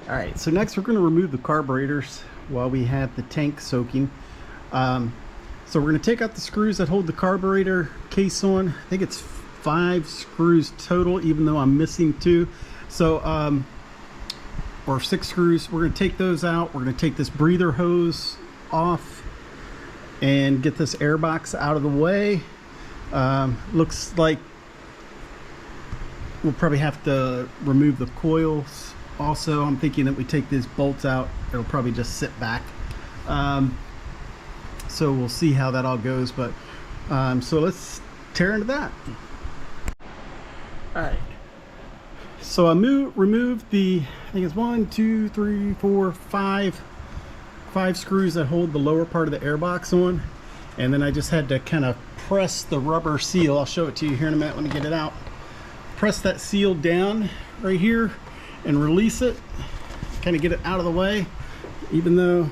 All right, so next we're going to remove the carburetors while we have the tank soaking. So we're going to take out the screws that hold the carburetor case on. I think it's 5 screws total, even though I'm missing 2. So, or 6 screws. We're going to take those out. We're going to take this breather hose off and get this airbox out of the way. Looks like we'll probably have to remove the coils. Also, I'm thinking that we take these bolts out. It'll probably just sit back. So we'll see how that all goes. But so let's tear into that. All right. So I removed the, I think it's 1, 2, 3, 4, 5 screws that hold the lower part of the airbox on, and then I just had to kind of press the rubber seal. I'll show it to you here in a minute. Let me get it out. Press that seal down right here and release it, kind of get it out of the way, even though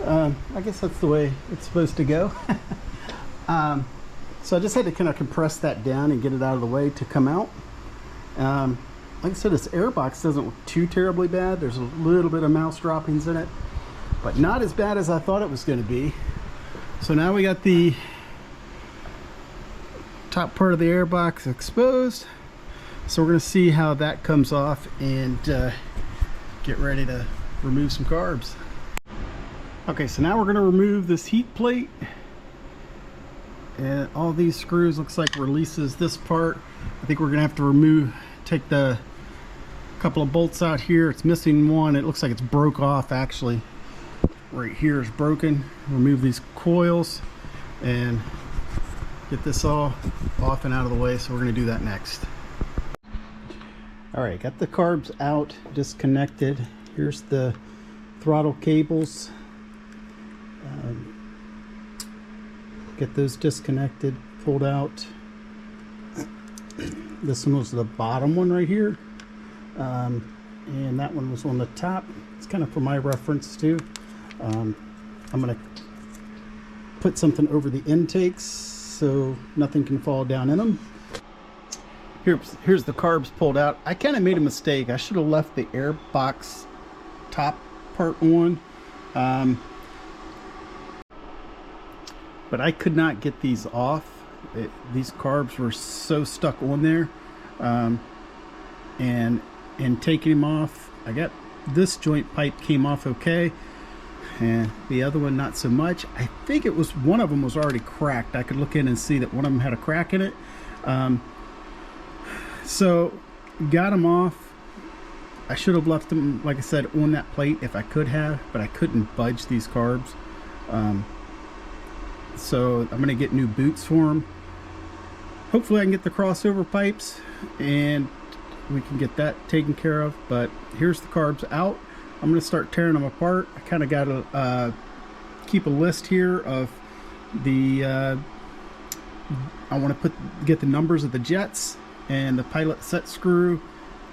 I guess that's the way it's supposed to go. So I just had to kind of compress that down and get it out of the way to come out. Like I said, this airbox doesn't look too terribly bad. There's a little bit of mouse droppings in it, but not as bad as I thought it was going to be. So now we got the top part of the airbox exposed. So we're going to see how that comes off and get ready to remove some carbs. Okay, so now we're going to remove this heat plate. And all these screws looks like releases this part. I think we're gonna have to take the couple of bolts out here. It's missing one. It looks like it's broke off actually. Right here is broken. Remove these coils and get this all off and out of the way. So we're gonna do that next. All right, got the carbs out, disconnected. Here's the throttle cables. Get those disconnected, pulled out. This one was the bottom one right here, and that one was on the top. It's kind of for my reference too. I'm gonna put something over the intakes so nothing can fall down in them. Here's the carbs pulled out. I kind of made a mistake. I should have left the airbox top part on. But I could not get these off. These carbs were so stuck on there. And taking them off, I got this joint pipe came off okay, and the other one not so much. I think it was one of them was already cracked. I could look in and see that one of them had a crack in it. So got them off. I should have left them, like I said, on that plate if I could have, but I couldn't budge these carbs. So I'm going to get new boots for them. Hopefully I can get the crossover pipes and we can get that taken care of. But here's the carbs out. I'm going to start tearing them apart. I kind of got to keep a list here of the I want to get the numbers of the jets and the pilot set screw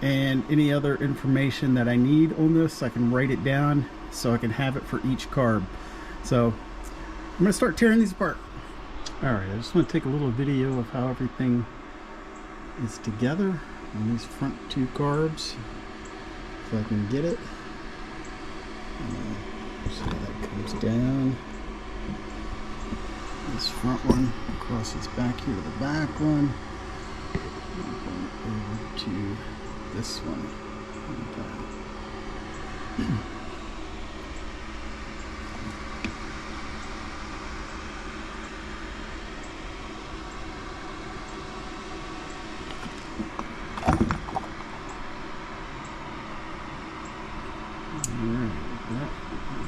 and any other information that I need on this. I can write it down so I can have it for each carb. So I'm going to start tearing these apart. Alright, I just want to take a little video of how everything is together on these front 2 carbs, if I can get it. See how that comes down. This front one crosses back here to the back one. And over to this one.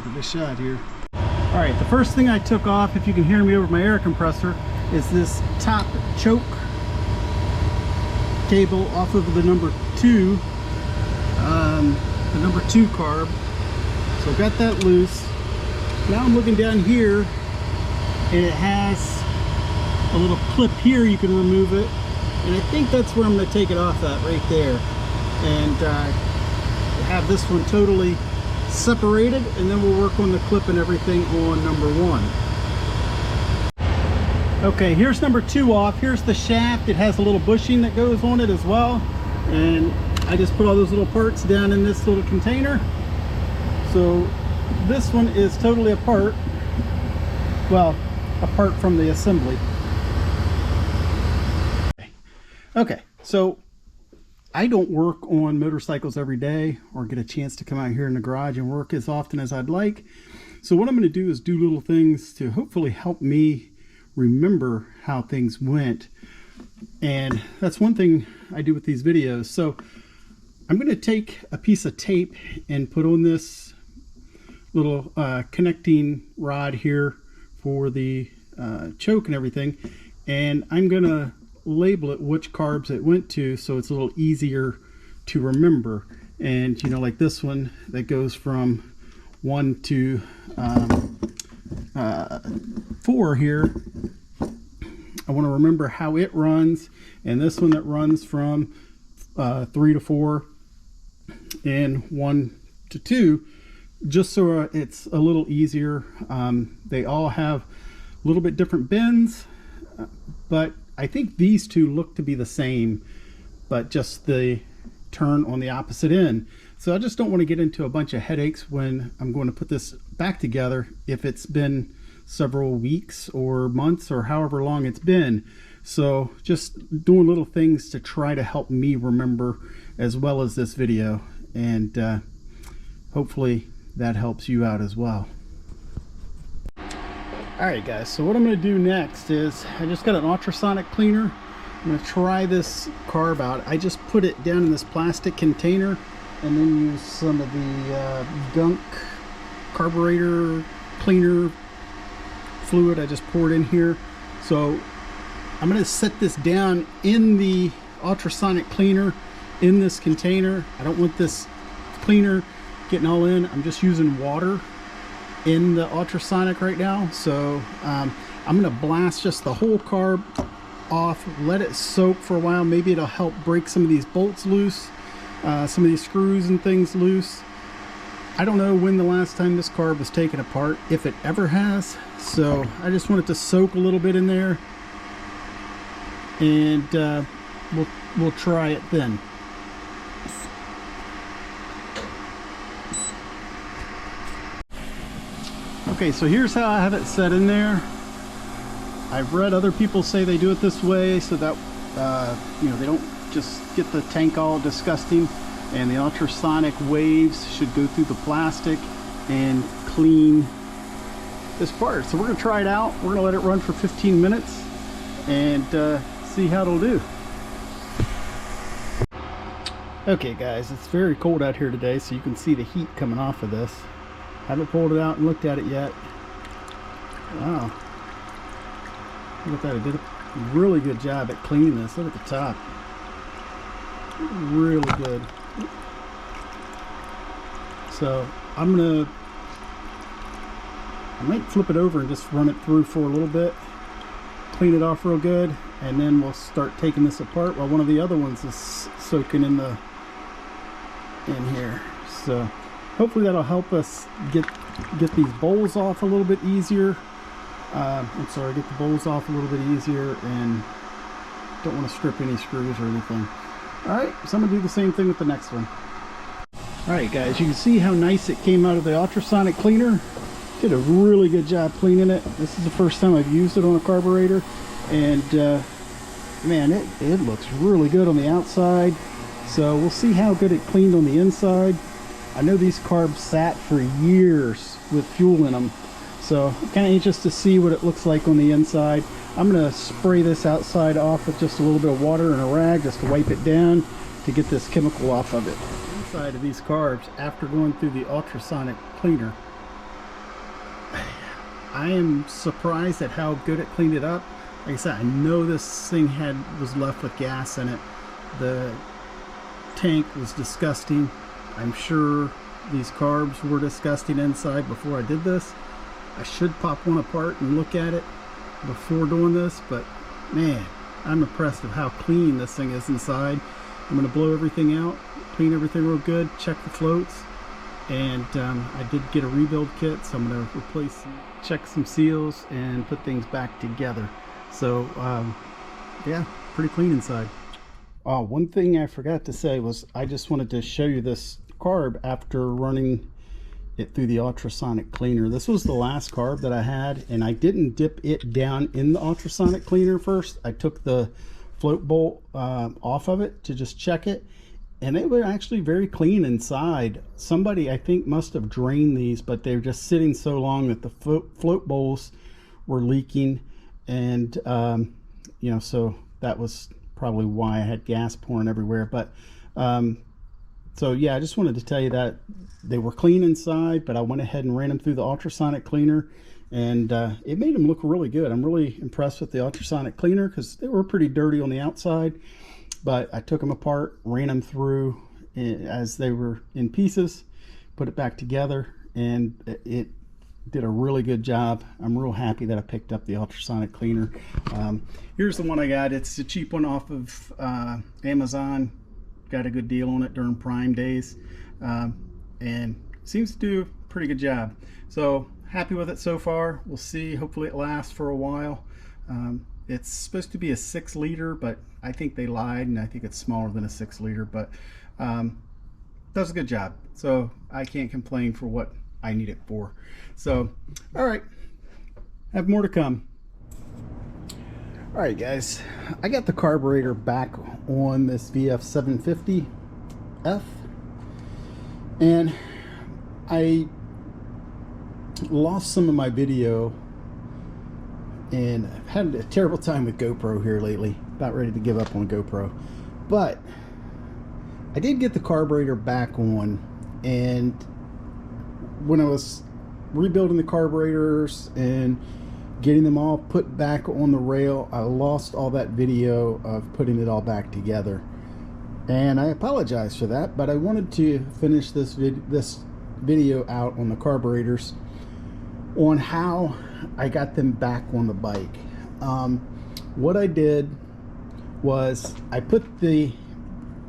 Give it a shot here. All right, the first thing I took off, if you can hear me over my air compressor, is this top choke cable off of the number 2, the number 2 carb. So got that loose. Now I'm looking down here, and it has a little clip here. You can remove it, and I think that's where I'm going to take it off at, right there, and have this one totally separated, and then we'll work on the clip and everything on number 1. Okay, here's number 2 off. Here's the shaft. It has a little bushing that goes on it as well, and I just put all those little parts down in this little container. So this one is totally apart. Well, apart from the assembly. Okay, so I don't work on motorcycles every day or get a chance to come out here in the garage and work as often as I'd like. So what I'm going to do is do little things to hopefully help me remember how things went. And that's one thing I do with these videos. So I'm going to take a piece of tape and put on this little connecting rod here for the choke and everything, and I'm going to label it which carbs it went to so it's a little easier to remember. And you know, like this one that goes from 1 to 4 here, I want to remember how it runs, and this one that runs from 3 to 4 and 1 to 2, just so it's a little easier. They all have a little bit different bends, but I think these two look to be the same, but just the turn on the opposite end. So I just don't want to get into a bunch of headaches when I'm going to put this back together if it's been several weeks or months or however long it's been. So just doing little things to try to help me remember as well as this video, and hopefully that helps you out as well. Alright guys, so what I'm going to do next is I just got an ultrasonic cleaner. I'm going to try this carb out. I just put it down in this plastic container and then use some of the gunk carburetor cleaner fluid. I just poured in here. So I'm going to set this down in the ultrasonic cleaner in this container. I don't want this cleaner getting all in. I'm just using water in the ultrasonic right now. So I'm going to blast just the whole carb off, let it soak for a while. Maybe it'll help break some of these bolts loose, some of these screws and things loose. I don't know when the last time this carb was taken apart, if it ever has. So I just want it to soak a little bit in there, and we'll try it then. Okay, so here's how I have it set in there. I've read other people say they do it this way so that you know, they don't just get the tank all disgusting, and the ultrasonic waves should go through the plastic and clean this part. So we're going to try it out. We're going to let it run for 15 minutes and see how it'll do. Okay guys, it's very cold out here today, so you can see the heat coming off of this. Haven't pulled it out and looked at it yet. Wow. Look at that. It did a really good job at cleaning this. Look at the top. Really good. So I might flip it over and just run it through for a little bit, clean it off real good, and then we'll start taking this apart while one of the other ones is soaking in here. So hopefully that'll help us get these bowls off a little bit easier. I'm sorry, get the bowls off a little bit easier, and don't want to strip any screws or anything. Alright, so I'm going to do the same thing with the next one. Alright guys, you can see how nice it came out of the ultrasonic cleaner. Did a really good job cleaning it. This is the first time I've used it on a carburetor, and man, it looks really good on the outside. So we'll see how good it cleaned on the inside. I know these carbs sat for years with fuel in them, so I'm kind of anxious to see what it looks like on the inside. I'm going to spray this outside off with just a little bit of water and a rag just to wipe it down to get this chemical off of it. Inside of these carbs, after going through the ultrasonic cleaner, I am surprised at how good it cleaned it up. Like I said, I know this thing was left with gas in it. The tank was disgusting. I'm sure these carbs were disgusting inside before I did this. I should pop one apart and look at it before doing this, but man, I'm impressed with how clean this thing is inside. I'm going to blow everything out, clean everything real good, check the floats, and I did get a rebuild kit, so I'm going to replace, check some seals, and put things back together. So yeah, pretty clean inside. One thing I forgot to say was I just wanted to show you this carb after running it through the ultrasonic cleaner. This was the last carb that I had, and I didn't dip it down in the ultrasonic cleaner first. I took the float bolt off of it to just check it, and they were actually very clean inside. Somebody, I think, must have drained these, but they were just sitting so long that the float bowls were leaking, and you know, so that was probably why I had gas pouring everywhere. But so yeah, I just wanted to tell you that they were clean inside, but I went ahead and ran them through the ultrasonic cleaner, and it made them look really good. I'm really impressed with the ultrasonic cleaner because they were pretty dirty on the outside, but I took them apart, ran them through as they were in pieces, put it back together, and it did a really good job. I'm real happy that I picked up the ultrasonic cleaner. Here's the one I got. It's a cheap one off of Amazon. Got a good deal on it during Prime days, and seems to do a pretty good job. So happy with it so far. We'll see. Hopefully it lasts for a while. It's supposed to be a 6 liter, but I think they lied, and I think it's smaller than a 6 liter, but does a good job. So I can't complain for what I need it for. So, all right, have more to come. All right, guys, I got the carburetor back on this VF750F, and I lost some of my video, and I've had a terrible time with GoPro here lately. About ready to give up on GoPro, but I did get the carburetor back on, and when I was rebuilding the carburetors and getting them all put back on the rail, I lost all that video of putting it all back together, and I apologize for that, but I wanted to finish this video out on the carburetors on how I got them back on the bike. What I did was I put the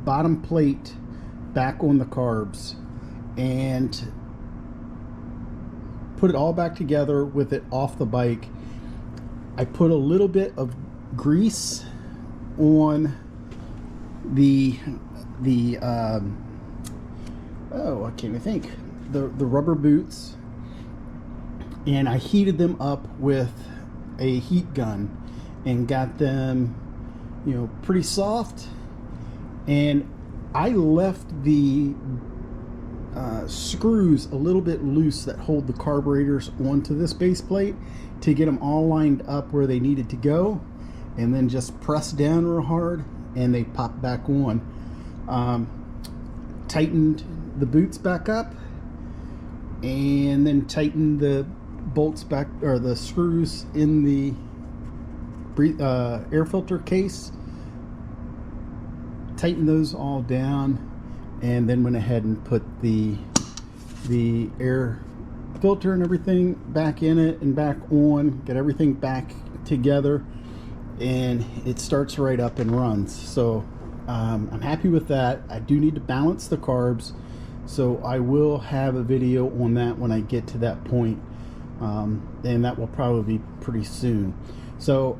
bottom plate back on the carbs and put it all back together with it off the bike. I put a little bit of grease on the oh, I can't even think, the rubber boots, and I heated them up with a heat gun and got them, you know, pretty soft. And I left the screws a little bit loose that hold the carburetors onto this base plate to get them all lined up where they needed to go, and then just press down real hard and they pop back on. Tightened the boots back up, and then tightened the bolts back, or the screws in the air filter case, tightened those all down, and then went ahead and put the air filter and everything back in it and back on, get everything back together, and it starts right up and runs. So I'm happy with that. I do need to balance the carbs, so I will have a video on that when I get to that point, and that will probably be pretty soon. So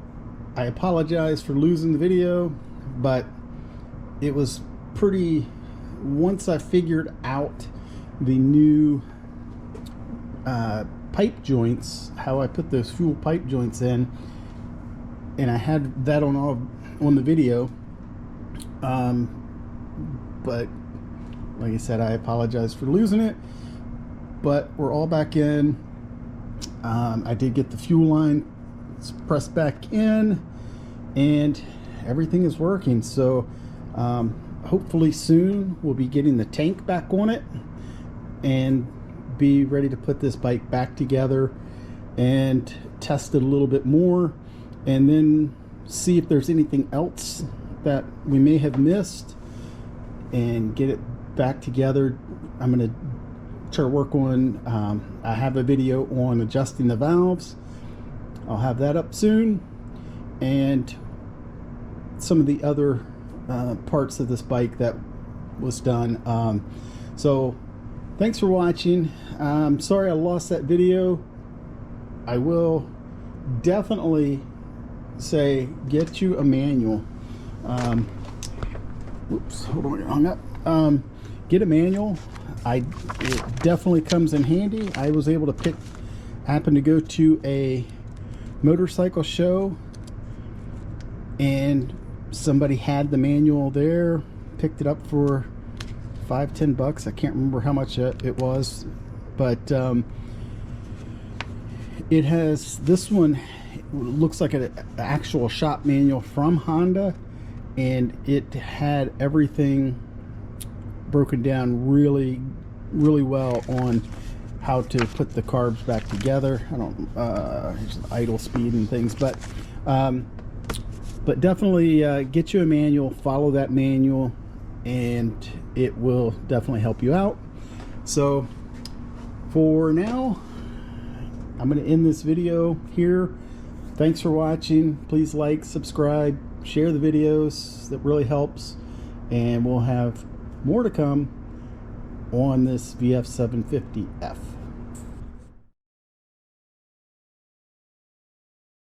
I apologize for losing the video, but it was pretty, once I figured out the new pipe joints, how I put those fuel pipe joints in, and I had that on the video, but like I said, I apologize for losing it, but we're all back in. I did get the fuel line pressed back in, and everything is working. So hopefully soon we'll be getting the tank back on it and be ready to put this bike back together and test it a little bit more, and then see if there's anything else that we may have missed and get it back together. I'm going to try to work on, I have a video on adjusting the valves. I'll have that up soon, and some of the other parts of this bike that was done. So thanks for watching. Sorry I lost that video. I will definitely say get you a manual. Whoops, hold on, hung up. Get a manual. It definitely comes in handy. I was able to happen to go to a motorcycle show and somebody had the manual there, picked it up for $5-10. I can't remember how much it was, but it has, this one looks like an actual shop manual from Honda, and it had everything broken down really well on how to put the carbs back together. I don't here's idle speed and things, but definitely get you a manual, follow that manual, and it will definitely help you out. So for now, I'm going to end this video here. Thanks for watching. Please like, subscribe, share the videos. That really helps, and we'll have more to come on this VF750F.